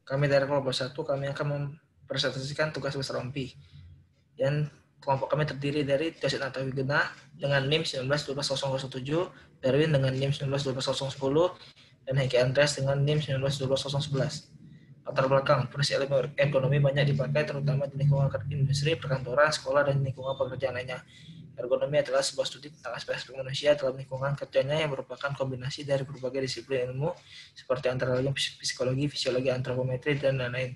Kami dari kelompok 1, kami akan mempresentasikan tugas besar OMPI. Dan kelompok kami terdiri dari Dasid Natawi Gena dengan NIM 19-12017, Darwin dengan NIM 19-12010, dan Hengki Andreas dengan NIM 19-12011. Latar belakang, profesi ilmu ekonomi banyak dipakai terutama di lingkungan industri, perkantoran, sekolah, dan lingkungan pekerjaan lainnya. Ergonomi adalah sebuah studi tentang aspek-aspek manusia dalam lingkungan kerjanya yang merupakan kombinasi dari berbagai disiplin ilmu seperti antara lain psikologi, fisiologi, antropometri, dan lain-lain.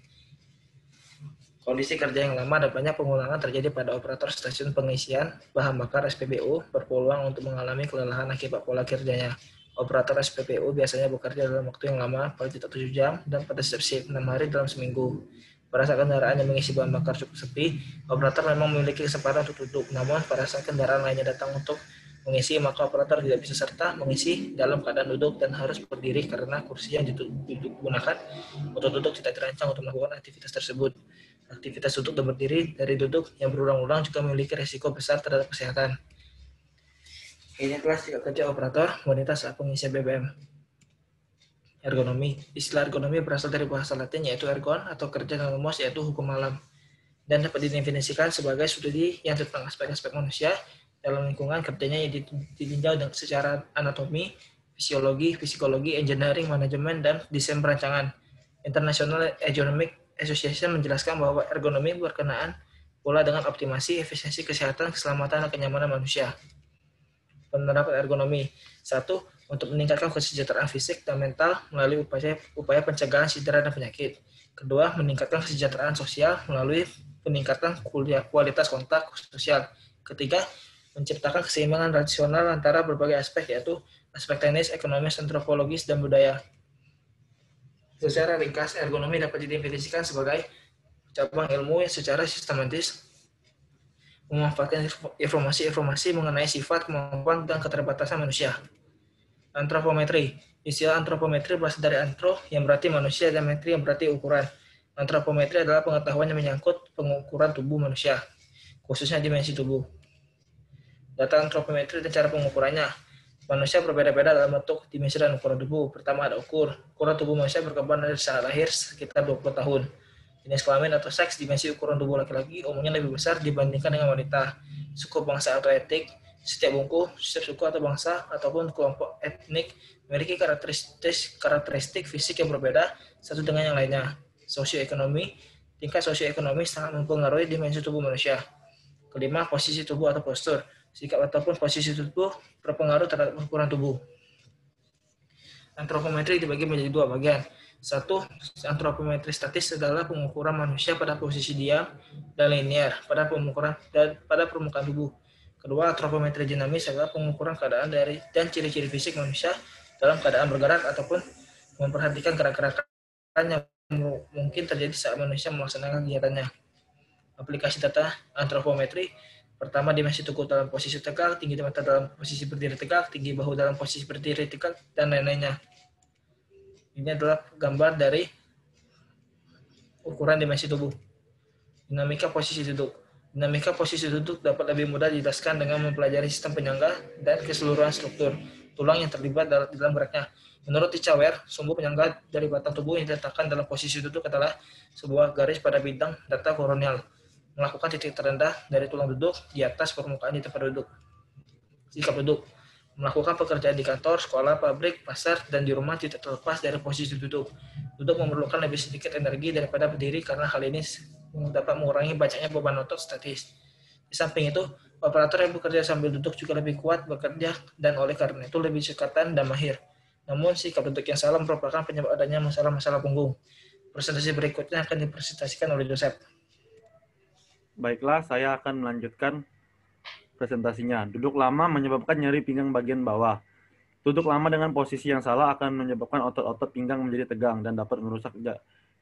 Kondisi kerja yang lama dan banyak pengulangan terjadi pada operator stasiun pengisian bahan bakar SPBU berpeluang untuk mengalami kelelahan akibat pola kerjanya. Operator SPBU biasanya bekerja dalam waktu yang lama, paling tidak 7 jam, dan pada setiap shift 6 hari dalam seminggu. Pada saat kendaraan yang mengisi bahan bakar cukup sepi, operator memang memiliki kesempatan untuk duduk. Namun, pada saat kendaraan lainnya datang untuk mengisi, maka operator tidak bisa serta mengisi dalam keadaan duduk dan harus berdiri karena kursi yang digunakan untuk duduk tidak terancang untuk melakukan aktivitas tersebut. Aktivitas duduk dan berdiri dari duduk yang berulang-ulang juga memiliki risiko besar terhadap kesehatan. Ini adalah sikap kerja operator wanita saat pengisian BBM. Ergonomi. Istilah ergonomi berasal dari bahasa Latin yaitu ergon atau kerja dalam lumos yaitu hukum malam dan dapat didefinisikan sebagai studi yang tentang aspek-aspek manusia dalam lingkungan kerjanya yang ditinjau secara anatomi, fisiologi, psikologi, engineering, manajemen, dan desain perancangan. International Ergonomic Association menjelaskan bahwa ergonomi berkenaan pula dengan optimasi, efisiensi, kesehatan, keselamatan, dan kenyamanan manusia. Penerapan ergonomi. 1. Untuk meningkatkan kesejahteraan fisik dan mental melalui upaya pencegahan cedera dan penyakit. Kedua, meningkatkan kesejahteraan sosial melalui peningkatan kualitas kontak sosial. Ketiga, menciptakan keseimbangan rasional antara berbagai aspek yaitu aspek teknis, ekonomis, antropologis, dan budaya. Secara ringkas, ergonomi dapat didefinisikan sebagai cabang ilmu yang secara sistematis memanfaatkan informasi-informasi mengenai sifat, kemampuan, dan keterbatasan manusia. Antropometri. Istilah antropometri berasal dari antro yang berarti manusia dan metri yang berarti ukuran. Antropometri adalah pengetahuan yang menyangkut pengukuran tubuh manusia, khususnya dimensi tubuh. Data antropometri dan cara pengukurannya. Manusia berbeda-beda dalam bentuk, dimensi, dan ukuran tubuh. Pertama ada ukuran tubuh manusia berkembang dari saat lahir sekitar 20 tahun. Jenis kelamin atau seks, dimensi ukuran tubuh laki-laki umumnya lebih besar dibandingkan dengan wanita. Suku, bangsa, atau etnik, setiap suku atau bangsa, ataupun kelompok etnik memiliki karakteristik fisik yang berbeda satu dengan yang lainnya. Sosioekonomi, tingkat sosioekonomi sangat mempengaruhi dimensi tubuh manusia. Kelima, posisi tubuh atau postur. Sikap ataupun posisi tubuh berpengaruh terhadap ukuran tubuh. Antropometri dibagi menjadi dua bagian. Satu, antropometri statis adalah pengukuran manusia pada posisi diam dan linear pada permukaan tubuh. Kedua, antropometri dinamis adalah pengukuran keadaan dari dan ciri-ciri fisik manusia dalam keadaan bergerak ataupun memperhatikan gerak-gerakan yang mungkin terjadi saat manusia melaksanakan kegiatannya. Aplikasi data antropometri. Pertama, dimensi tubuh dalam posisi tegak, tinggi mata dalam posisi berdiri tegak, tinggi bahu dalam posisi berdiri tegak, dan lain-lainnya. Ini adalah gambar dari ukuran dimensi tubuh. Dinamika posisi duduk. Dinamika posisi duduk dapat lebih mudah dijelaskan dengan mempelajari sistem penyangga dan keseluruhan struktur tulang yang terlibat dalam geraknya. Menurut Tichawer, sumbu penyangga dari batang tubuh yang diletakkan dalam posisi duduk adalah sebuah garis pada bidang data koroneal, melakukan titik terendah dari tulang duduk di atas permukaan di tempat duduk. Sikap duduk. Melakukan pekerjaan di kantor, sekolah, pabrik, pasar, dan di rumah tidak terlepas dari posisi duduk. Duduk memerlukan lebih sedikit energi daripada berdiri karena hal ini dapat mengurangi banyaknya beban otot statis. Di samping itu, operator yang bekerja sambil duduk juga lebih kuat bekerja dan oleh karena itu lebih cekatan dan mahir. Namun, sikap duduk yang salah merupakan penyebab adanya masalah-masalah punggung. Presentasi berikutnya akan dipresentasikan oleh Joseph. Baiklah, saya akan melanjutkan presentasinya. Duduk lama menyebabkan nyeri pinggang bagian bawah. Duduk lama dengan posisi yang salah akan menyebabkan otot-otot pinggang menjadi tegang dan dapat merusak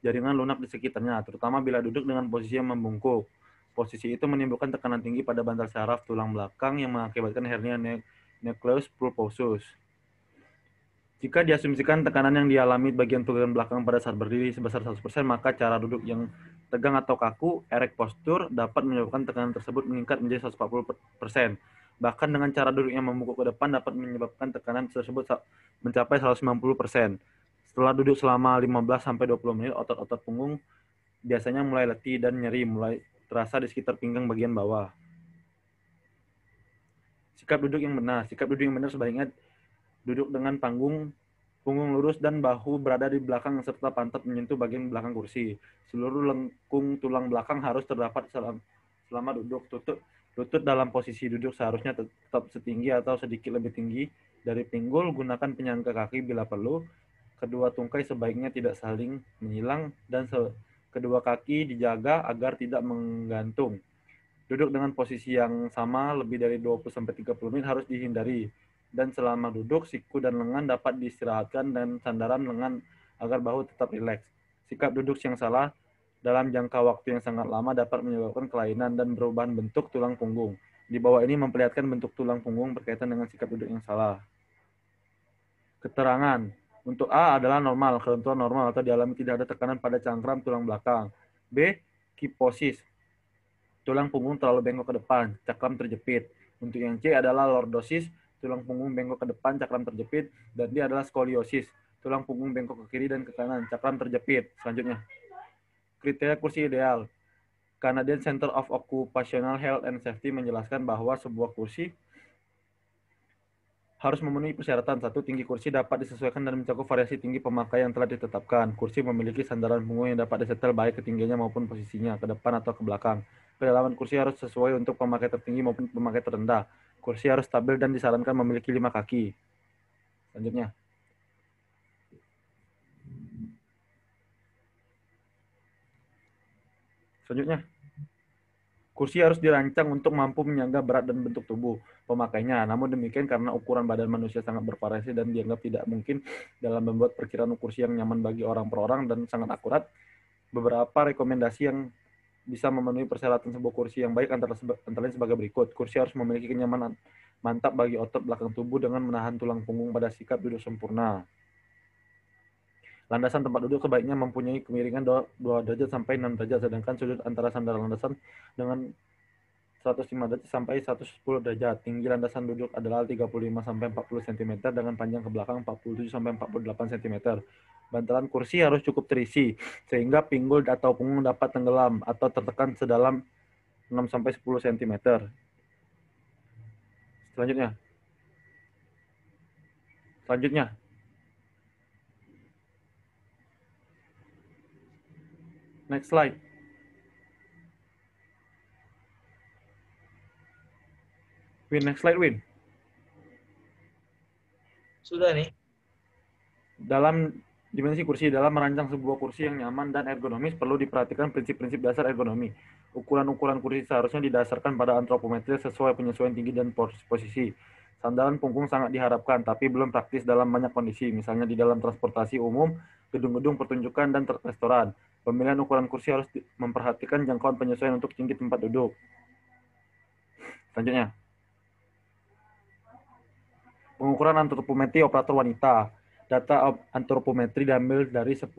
jaringan lunak di sekitarnya, terutama bila duduk dengan posisi yang membungkuk. Posisi itu menimbulkan tekanan tinggi pada bantal saraf tulang belakang yang mengakibatkan hernia nucleus pulposus. Jika diasumsikan tekanan yang dialami bagian tulang belakang pada saat berdiri sebesar 100%, maka cara duduk yang tegang atau kaku, erect posture, dapat menyebabkan tekanan tersebut meningkat menjadi 140%. Bahkan dengan cara duduk yang membungkuk ke depan dapat menyebabkan tekanan tersebut mencapai 190%. Setelah duduk selama 15-20 menit, otot-otot punggung biasanya mulai letih dan nyeri mulai terasa di sekitar pinggang bagian bawah. Sikap duduk yang benar. Sikap duduk yang benar sebaiknya duduk dengan punggung lurus dan bahu berada di belakang serta pantat menyentuh bagian belakang kursi. Seluruh lengkung tulang belakang harus terdapat selama duduk. Lutut dalam posisi duduk seharusnya tetap setinggi atau sedikit lebih tinggi dari pinggul. Gunakan penyangga kaki bila perlu. Kedua tungkai sebaiknya tidak saling menyilang dan kedua kaki dijaga agar tidak menggantung. Duduk dengan posisi yang sama lebih dari 20-30 menit harus dihindari. Dan selama duduk, siku dan lengan dapat diistirahatkan dan sandaran lengan agar bahu tetap rileks. Sikap duduk yang salah dalam jangka waktu yang sangat lama dapat menyebabkan kelainan dan perubahan bentuk tulang punggung. Di bawah ini memperlihatkan bentuk tulang punggung berkaitan dengan sikap duduk yang salah. Keterangan. Untuk A adalah normal, kelenturan normal atau dialami tidak ada tekanan pada cangkram tulang belakang. B, kiposis. Tulang punggung terlalu bengkok ke depan, cakram terjepit. Untuk yang C adalah lordosis, tulang punggung bengkok ke depan, cakram terjepit. Dan D adalah skoliosis, tulang punggung bengkok ke kiri dan ke kanan, cakram terjepit. Selanjutnya, kriteria kursi ideal. Canadian Center of Occupational Health and Safety menjelaskan bahwa sebuah kursi harus memenuhi persyaratan. 1. Tinggi kursi dapat disesuaikan dan mencakup variasi tinggi pemakai yang telah ditetapkan. Kursi memiliki sandaran punggung yang dapat disetel baik ketinggiannya maupun posisinya, ke depan atau ke belakang. Kedalaman kursi harus sesuai untuk pemakai tertinggi maupun pemakai terendah. Kursi harus stabil dan disarankan memiliki 5 kaki. Selanjutnya, kursi harus dirancang untuk mampu menyangga berat dan bentuk tubuh pemakainya. Namun demikian, karena ukuran badan manusia sangat bervariasi dan dianggap tidak mungkin dalam membuat perkiraan kursi yang nyaman bagi orang per orang dan sangat akurat, beberapa rekomendasi yang bisa memenuhi persyaratan sebuah kursi yang baik antara lain sebagai berikut. Kursi harus memiliki kenyamanan mantap bagi otot belakang tubuh dengan menahan tulang punggung pada sikap duduk sempurna. Landasan tempat duduk sebaiknya mempunyai kemiringan 2 derajat sampai 6 derajat, sedangkan sudut antara sandal landasan dengan 105 derajat sampai 110 derajat. Tinggi landasan duduk adalah 35 sampai 40 cm dengan panjang ke belakang 47 sampai 48 cm. Bantalan kursi harus cukup terisi sehingga pinggul atau punggung dapat tenggelam atau tertekan sedalam 6 sampai 10 cm. Selanjutnya. Next slide. Next slide, Win. Sudah nih. Dalam dimensi kursi, dalam merancang sebuah kursi yang nyaman dan ergonomis, perlu diperhatikan prinsip-prinsip dasar ergonomi. Ukuran-ukuran kursi seharusnya didasarkan pada antropometri sesuai penyesuaian tinggi dan posisi. Sandaran punggung sangat diharapkan, tapi belum praktis dalam banyak kondisi, misalnya di dalam transportasi umum, gedung-gedung pertunjukan, dan restoran. Pemilihan ukuran kursi harus memperhatikan jangkauan penyesuaian untuk tinggi tempat duduk. Selanjutnya, pengukuran antropometri operator wanita. Data antropometri diambil dari 10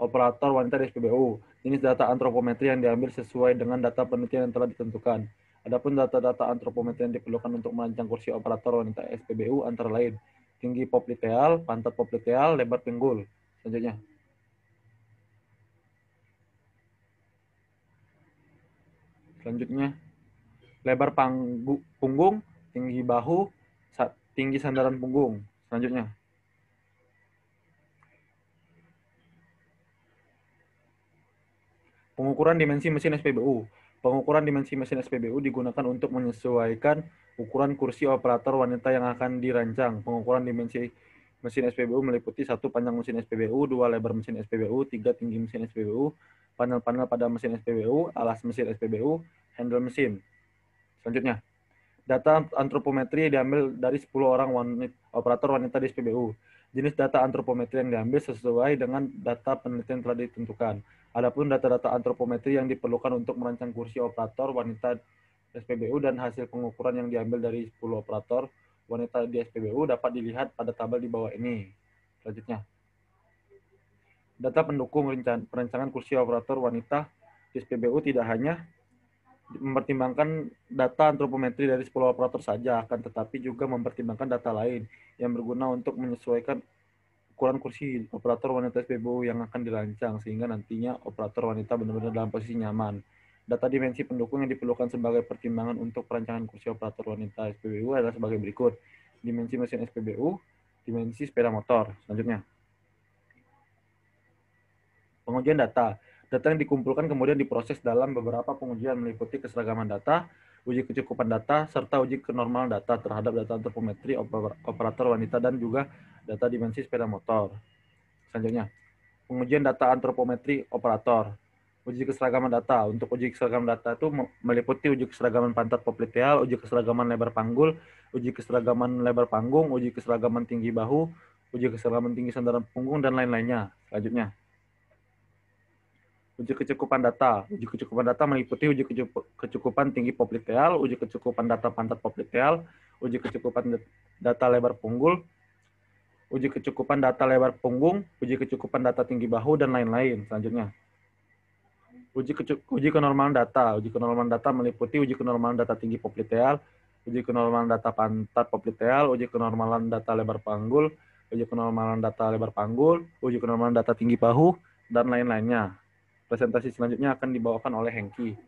operator wanita di SPBU. Jenis data antropometri yang diambil sesuai dengan data penelitian yang telah ditentukan. Adapun data-data antropometri yang diperlukan untuk merancang kursi operator wanita SPBU antara lain tinggi popliteal, pantat popliteal, lebar pinggul. Selanjutnya, lebar punggung, tinggi bahu, tinggi sandaran punggung. Selanjutnya, pengukuran dimensi mesin SPBU. Pengukuran dimensi mesin SPBU digunakan untuk menyesuaikan ukuran kursi operator wanita yang akan dirancang. Pengukuran dimensi mesin SPBU meliputi 1. Panjang mesin SPBU, 2. Lebar mesin SPBU, 3. Tinggi mesin SPBU, panel-panel pada mesin SPBU, alas mesin SPBU, handle mesin. Selanjutnya, data antropometri diambil dari 10 orang operator wanita di SPBU. Jenis data antropometri yang diambil sesuai dengan data penelitian telah ditentukan. Adapun data-data antropometri yang diperlukan untuk merancang kursi operator wanita SPBU dan hasil pengukuran yang diambil dari 10 operator wanita di SPBU dapat dilihat pada tabel di bawah ini. Selanjutnya, data pendukung perancangan kursi operator wanita di SPBU tidak hanya mempertimbangkan data antropometri dari 10 operator saja, akan tetapi juga mempertimbangkan data lain yang berguna untuk menyesuaikan ukuran kursi operator wanita SPBU yang akan dirancang, sehingga nantinya operator wanita benar-benar dalam posisi nyaman. Data dimensi pendukung yang diperlukan sebagai pertimbangan untuk perancangan kursi operator wanita SPBU adalah sebagai berikut. Dimensi mesin SPBU, dimensi sepeda motor. Selanjutnya, pengujian data. Data yang dikumpulkan kemudian diproses dalam beberapa pengujian meliputi keseragaman data, uji kecukupan data, serta uji kenormalan data terhadap data antropometri operator wanita dan juga data dimensi sepeda motor. Selanjutnya, pengujian data antropometri operator. Uji keseragaman data. Untuk uji keseragaman data itu meliputi uji keseragaman pantat popliteal, uji keseragaman lebar panggul, uji keseragaman lebar panggung, uji keseragaman tinggi bahu, uji keseragaman tinggi sandaran punggung, dan lain-lainnya. Selanjutnya, uji kecukupan data. Uji kecukupan data meliputi uji kecukupan tinggi popliteal, uji kecukupan data pantat popliteal, uji kecukupan data lebar punggul, uji kecukupan data lebar punggung, uji kecukupan data tinggi bahu, dan lain-lain. Selanjutnya, uji kenormalan data. Uji kenormalan data meliputi uji kenormalan data tinggi popliteal, uji kenormalan data pantat popliteal, uji kenormalan data lebar panggul, uji kenormalan data lebar panggul, uji kenormalan data tinggi bahu, dan lain-lainnya. Presentasi selanjutnya akan dibawakan oleh Hengki.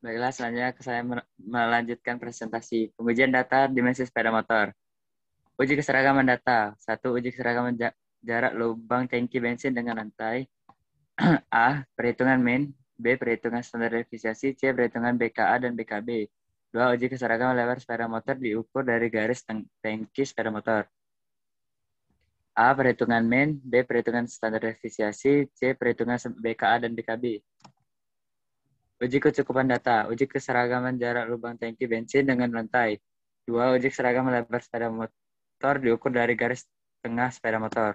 Baiklah, selanjutnya saya melanjutkan presentasi pengujian data dimensi sepeda motor. Uji keseragaman data. 1. Uji keseragaman jarak lubang tangki bensin dengan lantai. A. Perhitungan min. B. Perhitungan standar deviasi. C. Perhitungan BKA dan BKB. 2. Uji keseragaman lebar sepeda motor diukur dari garis tangki sepeda motor. A. Perhitungan min. B. Perhitungan standar deviasi. C. Perhitungan BKA dan BKB. Uji kecukupan data. Uji keseragaman jarak lubang tangki bensin dengan lantai. 2. Uji keseragaman lebar sepeda motor diukur dari garis tengah sepeda motor.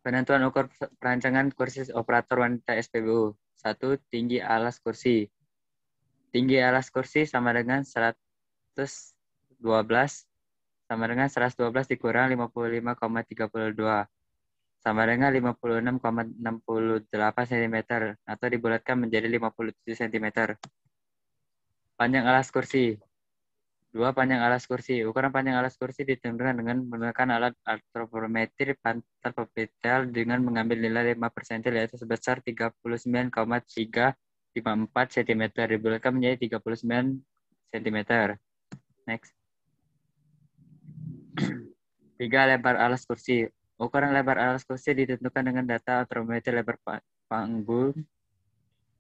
Penentuan ukur perancangan kursi operator wanita SPBU. 1. Tinggi alas kursi. Tinggi alas kursi sama dengan 112 sama dengan 112 dikurang 55,32 sama dengan 56,68 cm atau dibulatkan menjadi 57 cm. Panjang alas kursi. 2. Panjang alas kursi. Ukuran panjang alas kursi ditentukan dengan menggunakan alat antropometri pantat popliteal dengan mengambil nilai 5% yaitu sebesar 39,354 cm dibulatkan menjadi 39 cm. Next. 3. Lebar alas kursi. Ukuran lebar alas kursi ditentukan dengan data antropometri lebar panggul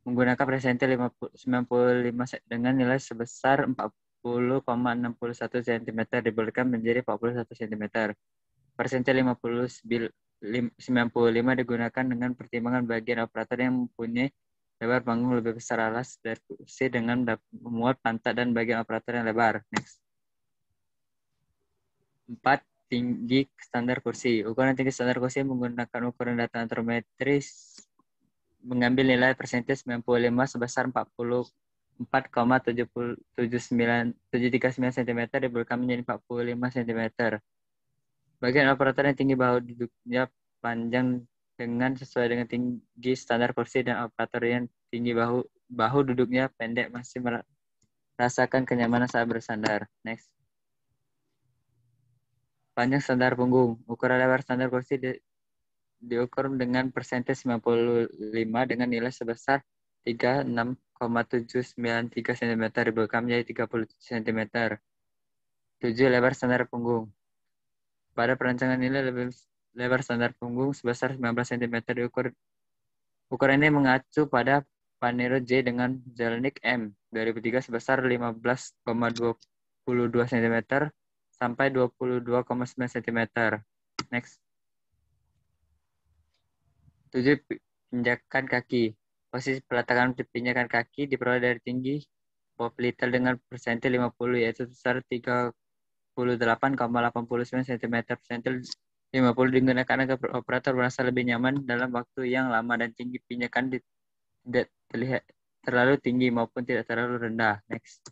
menggunakan presentile 95 dengan nilai sebesar 40,61 cm dibulatkan menjadi 41 cm. Persentile 95 digunakan dengan pertimbangan bagian operator yang mempunyai lebar panggung lebih besar alas dari kursi dengan memuat pantat dan bagian operator yang lebar. Next. 4. Tinggi standar kursi. Ukuran tinggi standar kursi menggunakan ukuran data antropometri mengambil nilai persentase 95 sebesar 44,739 cm dibulatkan menjadi 45 cm. Bagian operator yang tinggi bahu duduknya panjang dengan sesuai dengan tinggi standar kursi dan operator yang tinggi bahu duduknya pendek masih merasakan kenyamanan saat bersandar. Next. Panjang standar punggung. Ukuran lebar standar kursi diukur dengan persentase 95 dengan nilai sebesar 36,793 cm dibulatkan menjadi 37 cm. 7. Lebar standar punggung. Pada perancangan nilai lebar standar punggung sebesar 19 cm diukur. Ukuran ini mengacu pada Panero J dengan Zelnick M 2003 sebesar 15,22 cm sampai 22,9 cm. Next. 7. Pinjakan kaki. Posisi peletakan pinjakan kaki diperoleh dari tinggi popliteal dengan persentile 50 yaitu sebesar 38,89 cm. Persentile 50 digunakan agar operator merasa lebih nyaman dalam waktu yang lama dan tinggi pinjakan tidak terlihat terlalu tinggi maupun tidak terlalu rendah. Next.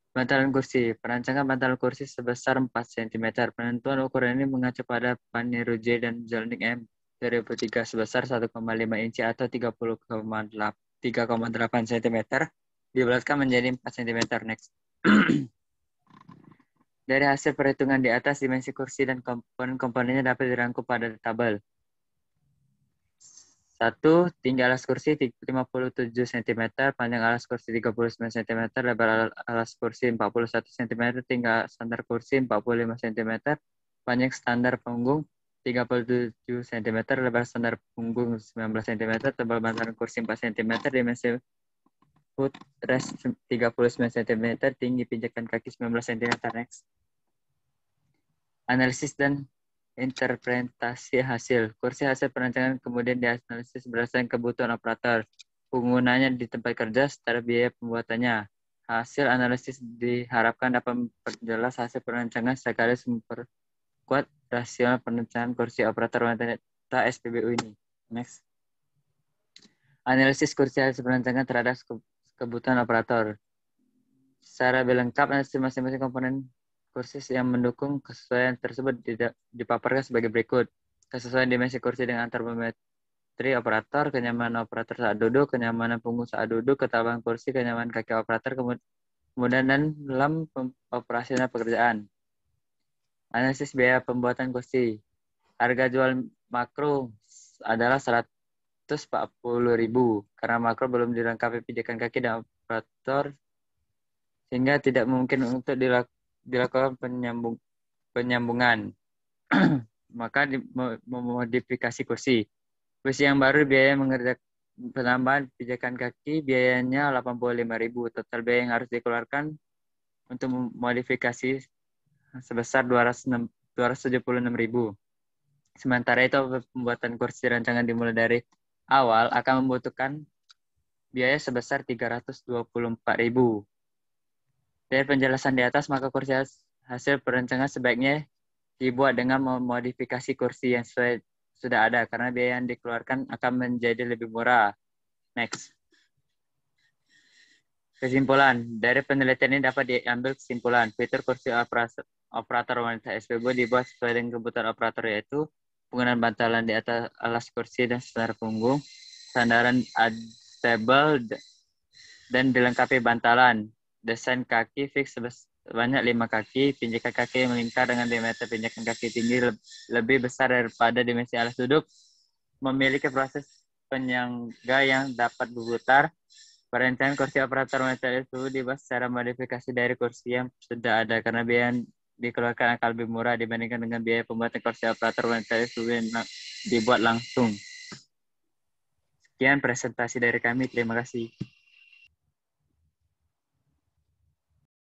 Bantalan kursi. Perancangan bantalan kursi sebesar 4 cm. Penentuan ukuran ini mengacu pada Panero J dan Zelnick M 2003 sebesar 1,5 inci atau 3,8 cm dibulatkan menjadi 4 cm. Next. Dari hasil perhitungan di atas, dimensi kursi dan komponen-komponennya dapat dirangkum pada tabel. 1. Tinggi alas kursi 57 cm, panjang alas kursi 39 cm, lebar alas kursi 41 cm, tinggi standar kursi 45 cm, panjang standar punggung 37 cm, lebar standar punggung 19 cm, tebal bantalan kursi 4 cm, dimensi footrest 39 cm, tinggi pijakan kaki 19 cm. Next. Analisis dan interpretasi hasil. Kursi hasil perancangan kemudian dianalisis berdasarkan kebutuhan operator, penggunanya di tempat kerja, serta biaya pembuatannya. Hasil analisis diharapkan dapat memperjelas hasil perancangan sekaligus memperkuat rasional perencanaan kursi operator wanita SPBU ini. Next. Analisis kursi hasil perancangan terhadap kebutuhan operator. Secara lebih lengkap, analisis masing-masing komponen kursi yang mendukung kesesuaian tersebut dipaparkan sebagai berikut. Kesesuaian dimensi kursi dengan antropometri operator, kenyamanan operator saat duduk, kenyamanan punggung saat duduk, ketebalan kursi, kenyamanan kaki operator, kemudian dalam operasional pekerjaan. Analisis biaya pembuatan kursi. Harga jual makro adalah 140.000 karena makro belum dilengkapi pijakan kaki dan operator sehingga tidak mungkin untuk dilakukan penyambungan. Maka memodifikasi kursi. Kursi yang baru biaya mengerjakan penambahan pijakan kaki biayanya 85.000. Total biaya yang harus dikeluarkan untuk modifikasi sebesar 276.000. Sementara itu pembuatan kursi rancangan dimulai dari awal akan membutuhkan biaya sebesar 324.000. Dari penjelasan di atas, maka kursi hasil perancangan sebaiknya dibuat dengan memodifikasi kursi yang sudah ada, karena biaya yang dikeluarkan akan menjadi lebih murah. Next. Kesimpulan. Dari penelitian ini dapat diambil kesimpulan. Fitur kursi operator wanita SPBU dibuat sesuai dengan kebutuhan operator, yaitu penggunaan bantalan di atas alas kursi dan standar punggung, sandaran stable, dan dilengkapi bantalan. Desain kaki fix sebanyak 5 kaki, pijakan kaki melingkar dengan diameter pijakan kaki tinggi lebih besar daripada dimensi alas duduk, memiliki proses penyangga yang dapat berputar. Perencanaan kursi operator wanita itu dibahas secara modifikasi dari kursi yang sudah ada, karena biaya yang dikeluarkan akan lebih murah dibandingkan dengan biaya pembuatan kursi operator wanita itu dibuat langsung. Sekian presentasi dari kami, terima kasih.